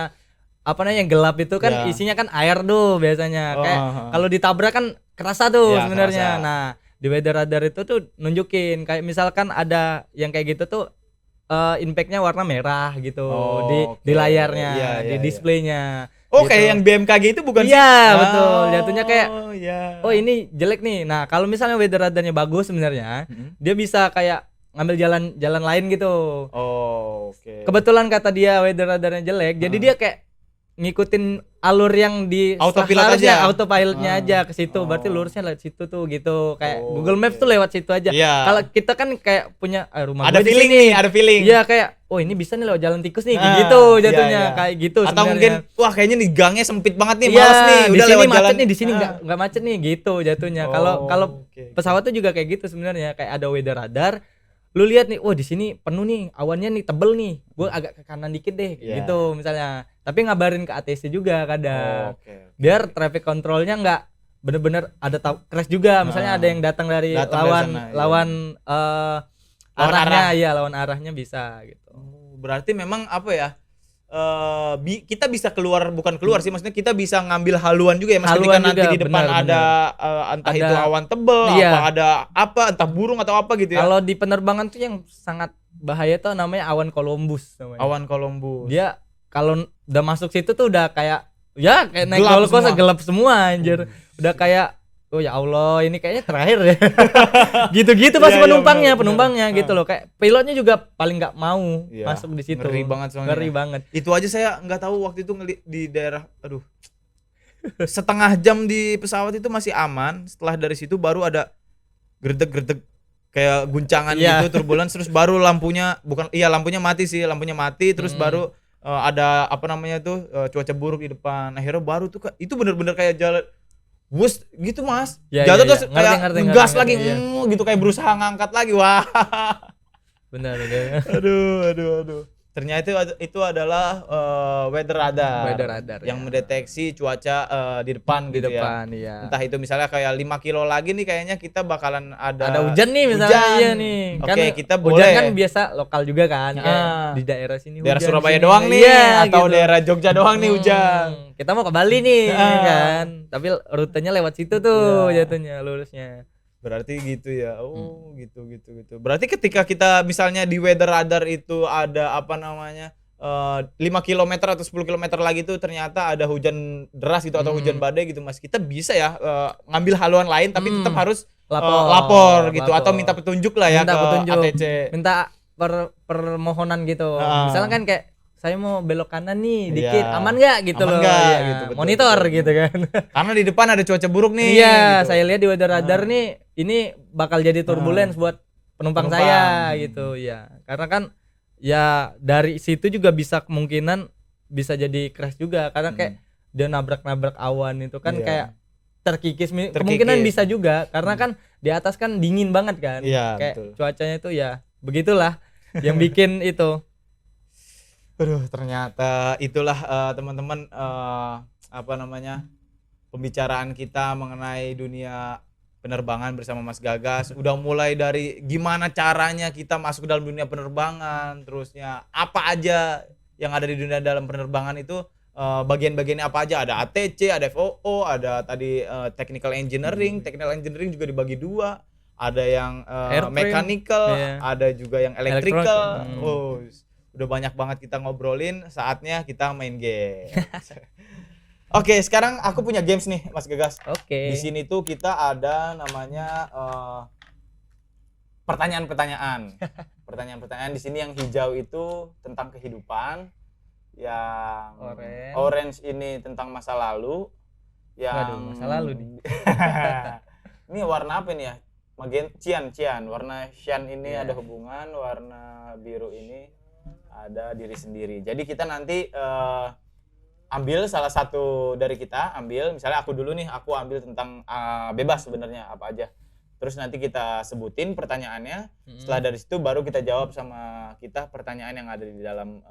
apa namanya, yang gelap itu kan Ya. isinya kan air tuh biasanya. Oh, Kayak kalau ditabrak kan kerasa tuh Ya, sebenarnya. kerasa. Nah, di weather radar itu tuh nunjukin kayak misalkan ada yang kayak gitu tuh impact-nya warna merah gitu di layarnya, Iya, iya, di iya. displaynya. Oh, gitu. kayak yang BMKG itu bukan sih? Iya, betul. Jatuhnya kayak iya. oh ini jelek nih. Nah, kalau misalnya weather radarnya bagus sebenarnya, dia bisa kayak ngambil jalan lain gitu. Oh, oke. Kebetulan kata dia weather radarnya jelek, jadi dia kayak ngikutin alur yang di Autopilot seharusnya, aja. autopilotnya aja ke situ. Berarti lurusnya lewat situ tuh gitu. Kayak Google Maps tuh lewat situ aja. Iya. Kalau kita kan kayak punya rumah Ada gue di feeling sini. nih, ada feeling. Iya, kayak oh ini bisa nih lewat jalan tikus nih Nah, gitu iya, jatuhnya, iya. kayak gitu Atau sebenarnya. mungkin wah kayaknya nih gangnya sempit banget nih, Iya, males nih, di udah sini lewat macet jalan nih, di sini nggak macet nih gitu jatuhnya. Kalau oke. pesawat tuh juga kayak gitu sebenarnya, kayak ada weather radar. Lu lihat nih, wah di sini penuh nih, awannya nih tebel nih. Gua agak ke kanan dikit deh, Iya. gitu misalnya. Tapi ngabarin ke ATC juga kadang. Oke. Biar traffic controlnya nggak bener-bener ada crash juga. Misalnya ada yang datang dari lawan sana, iya. lawan Lawan arahnya, arah. ya lawan arahnya bisa gitu. Berarti memang apa ya? kita bisa bukan keluar sih, maksudnya kita bisa ngambil haluan juga ya Mas, ketika Haluan nanti juga, di depan benar. ada entah Ada- itu awan tebel, Iya. entah burung atau apa gitu ya. Kalau di penerbangan tuh yang sangat bahaya tuh namanya awan Columbus namanya. Awan Columbus. Dia kalau udah masuk situ tuh udah kayak kayak naik Gelap roller coaster, semua. gelap semua anjir. Udah kayak oh ya Allah, ini kayaknya terakhir ya. Gitu-gitu pas Iya, iya, penumpangnya benar. gitu loh. Kayak pilotnya juga paling nggak mau Iya, masuk di situ. ngeri banget soalnya. Ngeri banget. Itu aja saya nggak tahu waktu itu di daerah, aduh, setengah jam di pesawat itu masih aman. Setelah dari situ baru ada gerdeg kayak guncangan Iya. gitu, turbulence, terus baru lampunya lampunya mati terus baru ada apa namanya tuh cuaca buruk di depan. Akhirnya baru tuh itu bener-bener kayak jalan bus gitu Mas. Ya, Jatuh ya, terus ya. kayak Ngerti, ngegas ngerti, lagi iya. gitu, kayak berusaha ngangkat lagi. Wah. Benar. Aduh. Ternyata itu adalah weather radar. Weather radar, yang ya. mendeteksi cuaca di depan Di gitu depan, ya. iya. Entah itu misalnya kayak 5 kilo lagi nih kayaknya kita bakalan Ada hujan nih misalnya. hujan. Iya nih. Oke, kita hujan boleh kan biasa lokal juga kan. Kayak Ah. di daerah sini daerah hujan, Surabaya sini. doang nih Iya, atau gitu. daerah Jogja doang nih hujan. Kita mau ke Bali nih Ah. kan. Tapi rutenya lewat situ tuh Iya. jatuhnya lurusnya. Berarti gitu ya. Oh, gitu. Berarti ketika kita misalnya di weather radar itu ada apa namanya 5 km atau 10 km lagi tuh ternyata ada hujan deras gitu atau hujan badai gitu Mas. Kita bisa ya ngambil haluan lain tapi tetap harus lapor gitu atau minta petunjuk lah ya Minta ke petunjuk. ATC. Minta permohonan gitu. Ah. Misalnya kan kayak saya mau belok kanan nih Iya. dikit, aman nggak gitu Aman loh. nggak, Iya. gitu, betul, Monitor betul. gitu kan. Karena di depan ada cuaca buruk nih. Iya, gitu. saya lihat di weather radar nih ini bakal jadi turbulence buat penumpang saya gitu ya. Karena kan ya dari situ juga bisa kemungkinan bisa jadi crash juga karena kayak dia nabrak-nabrak awan itu kan Iya. kayak terkikis. Kemungkinan bisa juga karena kan di atas kan dingin banget kan. Iya, Kayak betul. cuacanya itu ya begitulah yang bikin itu. Aduh, ternyata itulah teman-teman apa namanya pembicaraan kita mengenai dunia penerbangan bersama Mas Gagas. Udah mulai dari gimana caranya kita masuk ke dalam dunia penerbangan, terusnya apa aja yang ada di dunia dalam penerbangan itu, bagian-bagiannya apa aja, ada ATC, ada FOO, ada tadi technical engineering juga dibagi dua, ada yang Airframe. mechanical, Iya. ada juga yang electrical. Elektronik. Oh, udah banyak banget kita ngobrolin, saatnya kita main game. Oke, sekarang aku punya games nih, Mas Gagas. Oke. Di sini tuh kita ada namanya pertanyaan-pertanyaan. Pertanyaan-pertanyaan di sini yang hijau itu tentang kehidupan, yang orange ini tentang masa lalu, yang Waduh, masa lalu nih. Ini warna apa nih ya? Cian. Warna cyan ini Iya. ada hubungan, warna biru ini ada diri sendiri. Jadi kita nanti ambil salah satu dari kita, misalnya aku dulu nih, aku ambil tentang bebas sebenarnya apa aja. Terus nanti kita sebutin pertanyaannya. Setelah dari situ baru kita jawab sama kita pertanyaan yang ada di dalam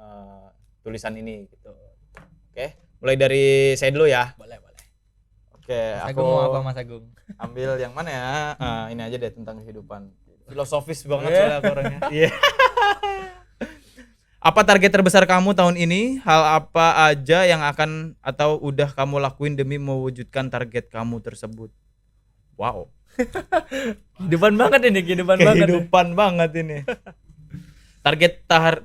tulisan ini gitu. Oke, mulai dari saya dulu ya. Boleh. Oke, Mas aku Agung mau apa Mas Agung? ambil yang mana ya? Ini aja deh tentang kehidupan. Filosofis banget soalnya aku orangnya. Iya. Apa target terbesar kamu tahun ini? Hal apa aja yang akan atau udah kamu lakuin demi mewujudkan target kamu tersebut? Wow. Kehidupan banget ini, Kehidupan banget ini.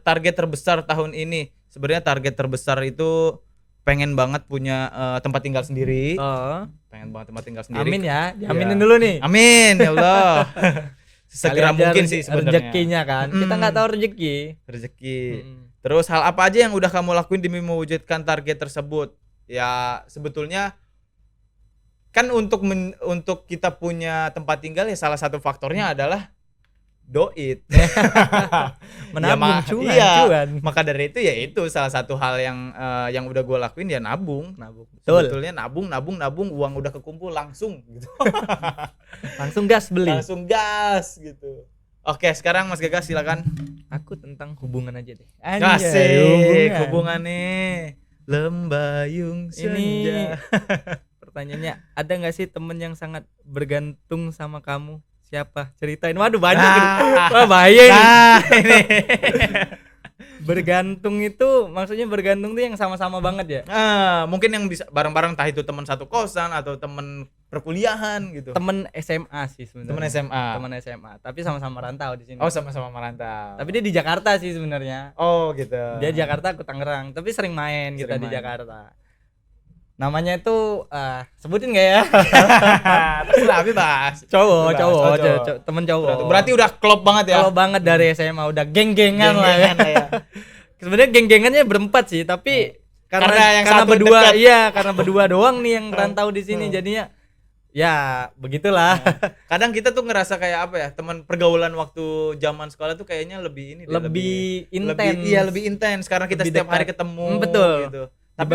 Target terbesar tahun ini. Sebenarnya target terbesar itu pengen banget punya tempat tinggal sendiri. Oh. Pengen banget tempat tinggal sendiri. Amin ya, diaminin Ya. dulu nih. Amin ya Allah. Segera Kali aja mungkin sih sebenarnya. rezekinya kan. Kita nggak tahu rezeki. Rezeki. Terus hal apa aja yang udah kamu lakuin demi mewujudkan target tersebut? Ya sebetulnya kan untuk kita punya tempat tinggal ya salah satu faktornya adalah doit. Menabung, cuan. Maka dari itu ya itu salah satu hal yang udah gue lakuin ya nabung. Betul. Sebetulnya nabung uang udah kekumpul langsung gitu. Langsung gas beli. Langsung gas gitu. Oke, sekarang Mas Gagas silakan. Aku tentang hubungan aja deh. Asik, hubungan nih. Lembayung senja. Ini pertanyaannya, ada nggak sih temen yang sangat bergantung sama kamu? Siapa? Ceritain. Waduh banyak. Wah bahaya nih. Nah, ini. Bergantung itu maksudnya bergantung tuh yang sama-sama banget ya. Mungkin yang bisa bareng-bareng, entah itu teman satu kosan atau teman perkuliahan gitu. Temen SMA sih sebenarnya. Teman SMA. Tapi sama-sama rantau di sini. Oh, sama-sama merantau. Tapi dia di Jakarta sih sebenarnya. Oh, gitu. Dia Jakarta, aku Tangerang. Tapi sering main kita di Jakarta. Namanya itu sebutin nggak ya? Terserah bebas. Cowok, temen cowok. Berarti udah klop banget ya. Kalau banget dari SMA udah geng-gengan lah ya. Sebenarnya geng-gengannya berempat sih, tapi karena satu berdua, dekat. iya, karena berdua doang nih yang rantau di sini jadinya ya begitulah. Kadang kita tuh ngerasa kayak apa ya, teman pergaulan waktu zaman sekolah tuh kayaknya lebih ini deh, lebih intens. Iya, lebih intens karena kita Lebih setiap dekat. hari ketemu Betul. gitu. Tapi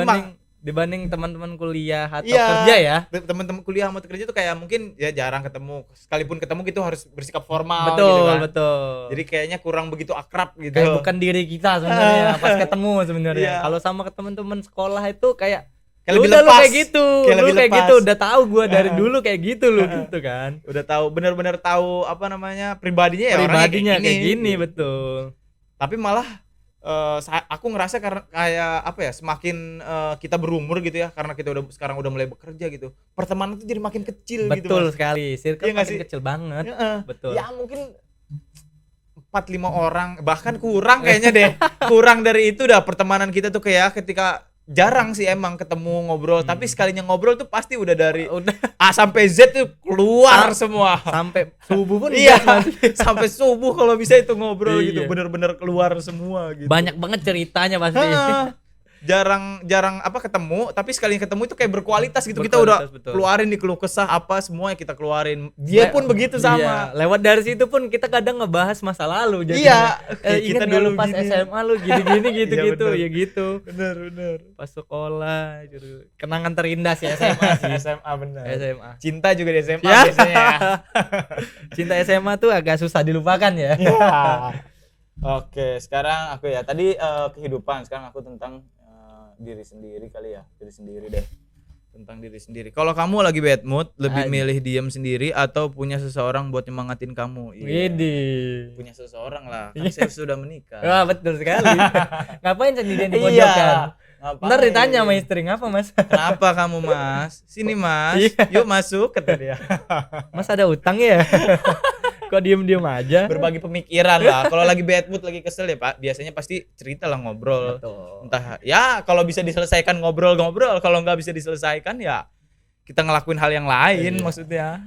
Dibanding teman-teman kuliah atau iya, kerja ya. teman-teman kuliah sama kerja tuh kayak mungkin ya jarang ketemu. Sekalipun ketemu gitu harus bersikap formal Betul, gitu kan. betul. Jadi kayaknya kurang begitu akrab gitu. Kayak bukan diri kita sebenarnya pas ketemu sebenarnya. Iya. Kalau sama ke teman-teman sekolah itu kayak lebih udah lu lepas. kayak gitu. Kayak Lu lebih kayak lepas. gitu udah tahu gua dari dulu kayak gitu lu gitu kan. Udah tahu, benar-benar tahu apa namanya pribadinya ya, Pribadinya orangnya kayak gini betul. Tapi malah aku ngerasa karena kayak apa ya, semakin kita berumur gitu ya, karena kita sekarang udah mulai bekerja gitu, pertemanan itu jadi makin kecil gitu. Betul Mas. sekali. Circle Iya nggak makin sih? kecil banget. Betul. Ya mungkin 4-5 orang, bahkan kurang kayaknya deh. Kurang dari itu dah pertemanan kita tuh kayak ketika jarang sih emang ketemu ngobrol, tapi sekalinya ngobrol tuh pasti udah dari Udah A sampai Z tuh keluar semua. sampai subuh pun Iya, udah sampai subuh kalau bisa itu ngobrol gitu, Iya. bener-bener keluar semua gitu. banyak banget ceritanya pasti. Jarang apa ketemu, tapi sekali ketemu itu kayak berkualitas gitu. Kita udah Berkualitas, betul. keluarin di keluh kesah apa semua yang kita keluarin. Dia pun begitu sama. Iya, lewat dari situ pun kita kadang ngebahas masa lalu jadi. Iya, Ingat kita nggak lu dulu pas gini. SMA lu gini-gini gitu-gitu, Iya, bener. ya gitu. Bener. Pas sekolah gitu. Kenangan terindah sih SMA sih. SMA bener. SMA. Cinta juga di SMA Ya. biasanya. Cinta SMA tuh agak susah dilupakan ya. Ya. Oke, sekarang aku ya. Tadi kehidupan, sekarang aku tentang diri sendiri kali ya. Diri sendiri deh. Tentang diri sendiri. Kalau kamu lagi bad mood, lebih milih diam sendiri atau punya seseorang buat nyemangatin kamu? Widih. Punya seseorang lah. Kan saya sudah menikah. Wah, betul sekali. Ngapain sendirian di Iya. pojokan? Ngapain? Ntar ditanya sama istri, ngapa Mas? Kenapa kamu Mas? Sini Mas. Iya. Yuk masuk kata dia. Mas ada utang ya? Kok diem-diem aja? Berbagi pemikiran lah. Kalau lagi bad mood, lagi kesel ya Pak, biasanya pasti cerita lah, ngobrol. Betul. Entah ya kalau bisa diselesaikan ngobrol-ngobrol, kalau nggak bisa diselesaikan ya kita ngelakuin hal yang lain maksudnya.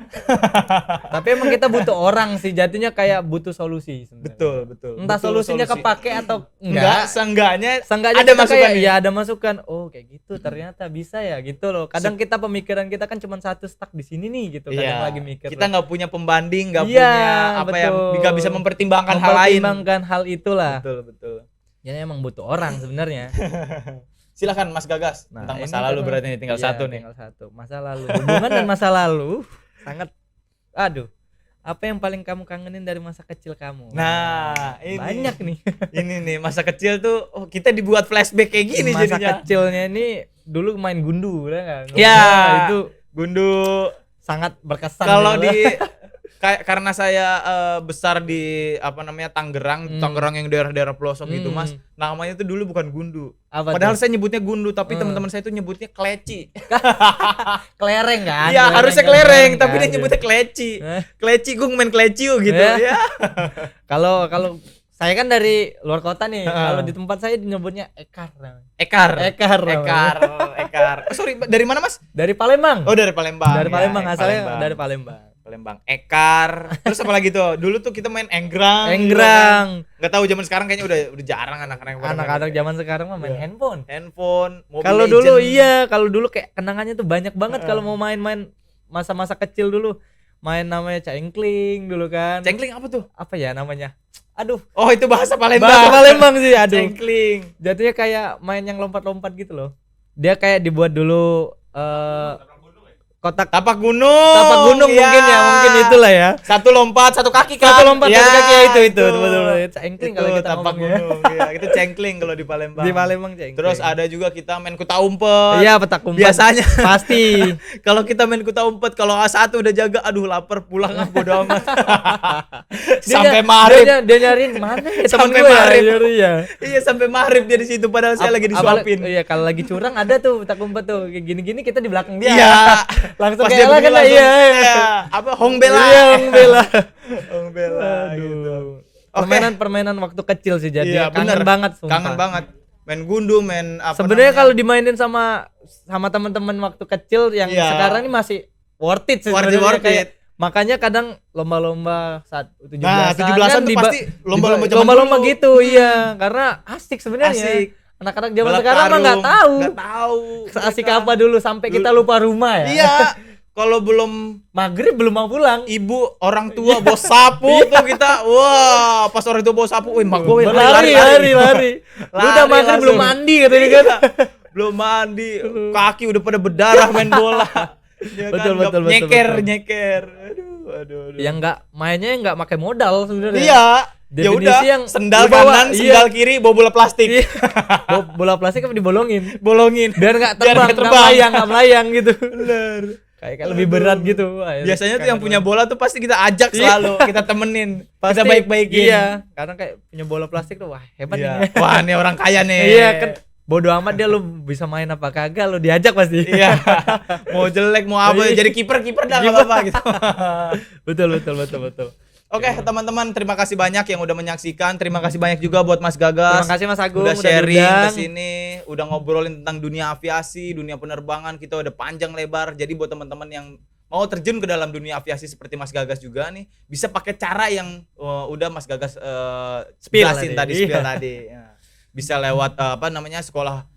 Tapi emang kita butuh orang sih, jatuhnya kayak butuh solusi sebenarnya. Betul. Entah Betul, solusinya solusi. kepake atau Enggak, enggak. ada Seenggaknya kita masukan kayak, nih. ya ada masukan. Oh kayak gitu ternyata bisa ya gitu loh. Kadang kita pemikiran kita kan cuma satu stuck di sini nih gitu. Kadang Iya. lagi mikir. Kita nggak punya pembanding, nggak Iya, punya apa yang betul. nggak bisa mempertimbangkan hal lain. Mempertimbangkan hal itulah. Betul. Jadi emang butuh orang sebenarnya. Silakan Mas Gagas tentang ini masa lalu, kan- berarti ini tinggal iya, satu nih. Tinggal satu. Masa lalu. Hubungan dan masa lalu sangat aduh. Apa yang paling kamu kangenin dari masa kecil kamu? Nah, ini banyak nih. ini nih masa kecil tuh kita dibuat flashback kayak gini Masa jadinya. kecilnya ini dulu main gundu kan? Ya, Nah, itu Gundu. sangat berkesan. Kalau gitu. di karena saya besar di apa namanya Tangerang yang daerah-daerah pelosok gitu Mas, namanya tuh dulu bukan Gundu. Apa Padahal tuh? saya nyebutnya Gundu, tapi teman-teman saya tuh nyebutnya Kleci. Kelereng kan? Iya, harusnya kan? kelereng, tapi kan? dia nyebutnya Kleci. Eh. Kleci, gue main Kleci yuk gitu Eh. ya. Kalau saya kan dari luar kota nih. Kalau di tempat saya nyebutnya Ekar. namanya. Ekar. Ekar. Ekar. Oh, sorry, dari mana Mas? Dari Palembang. Oh, dari Palembang. Dari Ya, Palembang asalnya Palembang. dari Palembang. Palembang. Ekar. Terus apa lagi tuh? Dulu tuh kita main enggrang. Enggrang. Gak tahu zaman sekarang kayaknya udah jarang anak-anak yang pada main Anak-anak zaman sekarang mah main handphone. handphone, Mobile Kalau Legends. dulu kalau dulu kayak kenangannya tuh banyak banget kalau mau main-main masa-masa kecil dulu. Main namanya cengkling dulu kan. Cengkling apa tuh? Apa ya namanya? Aduh, Oh, itu bahasa Palembang. bahasa Palembang sih, aduh. Cengkling. Jatuhnya kayak main yang lompat-lompat gitu loh. Dia kayak dibuat dulu kotak Tapak gunung. tapak gunung Iya. mungkin itulah ya. Satu lompat, satu kaki kan. Satu lompat Ya, satu kaki ya itu itu. betul cengkling Itu kalau kita tapak ngomongnya. gunung. Iya, itu cengkling kalau di Palembang. Di Palembang cengkling. Terus ada juga kita main kuta umpet. Iya, petak umpet. Biasanya pasti. kalau kita main kuta umpet, kalau A1 udah jaga, aduh lapar pulang bodo amat. Sampai maghrib. Dia nyariin mana ya Sampai temen gue maghrib. ya. Iya, sampai maghrib dia di situ padahal saya lagi disuapin. Iya, kalau lagi curang ada tuh petak umpet tuh. Kayak gini-gini kita di belakang dia. Iya. Langsung Pas kayak dia lah begini kan langsung, iya. Apa Hong Bela. Iya, Hong Bela. Hong Bela gitu. Oke. Permainan waktu kecil sih jadi. Iya, Kangen bener. banget sumpah. Kangen banget. Main gundu, main apa Sebenarnya namanya? kalau dimainin sama teman-teman waktu kecil yang Iya. sekarang ini masih worth it sih Worth it, sebenarnya worth kayak it. makanya kadang lomba-lomba saat 17-an Nah, 17-an tuh pasti lomba-lomba zaman gitu iya karena asik sebenarnya. Asik. Anak-anak zaman Balap sekarang mah nggak karung, tahu. Nggak tahu. Asik apa dulu sampai kita lupa rumah ya. Iya. Kalau belum Maghrib belum mau pulang. ibu orang tua bawa sapu tuh kita wah pas orang tua bawa sapu wih mak gue Lari. Lu udah maghrib belum mandi katanya kan. Belum mandi kaki udah pada berdarah main bola. Ya Betul, kan? betul. Nyeker aduh. Yang nggak mainnya nggak pakai modal sebenarnya. Iya. Ya Definisi udah yang sendal lu bawa, kanan, sendal kiri, bawa bola plastik. Iya. Bola plastik apa dibolongin? Bolongin. Biar nggak Biar terbang, nggak nggak melayang gitu. Bener. Kayak lebih berat gitu. Wah, Biasanya tuh yang kangen punya banget. bola tuh pasti kita ajak selalu, kita temenin, kita Pasti, baik-baikin. Iya, karena kayak punya bola plastik tuh wah hebat Iya. nih. Wah, ini orang kaya nih. Iya kan bodo amat dia lu bisa main apa kagak lu diajak pasti. Iya. Mau jelek mau apa Iya. jadi kiper dah enggak apa-apa gitu. betul. Oke, teman-teman, terima kasih banyak yang udah menyaksikan. Terima kasih banyak juga buat Mas Gagas. Terima kasih Mas Agung udah sharing diundang. ke sini, udah ngobrolin tentang dunia aviasi, dunia penerbangan. Kita udah panjang lebar. Jadi buat teman-teman yang mau terjun ke dalam dunia aviasi seperti Mas Gagas juga nih, bisa pakai cara yang udah Mas Gagas Spill jelasin tadi, tadi. spill Iya. tadi. Ya. Bisa lewat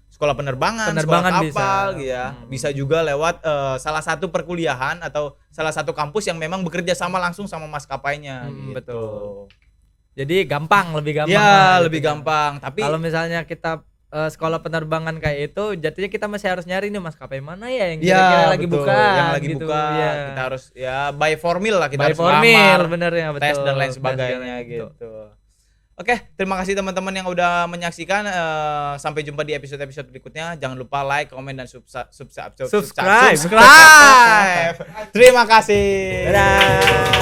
sekolah penerbangan Penerbangan sekolah kapal bisa. ya. Bisa juga lewat salah satu perkuliahan atau salah satu kampus yang memang bekerja sama langsung sama maskapainya gitu. Betul. Jadi lebih gampang. Ya, lah, lebih gitu. gampang. Tapi Kalau misalnya kita sekolah penerbangan kayak itu, jatuhnya kita masih harus nyari nih maskapai mana ya yang kira-kira lagi betul. buka, yang lagi gitu. buka, Iya. kita harus ya by formil lah, kita By harus formil, lamar, bener ya, betul. tes dan lain Tes sebagainya gitu. gitu. Oke, terima kasih teman-teman yang udah menyaksikan. Sampai jumpa di episode-episode berikutnya. Jangan lupa like, komen, dan subscribe. Subscribe. Terima kasih. Dadah.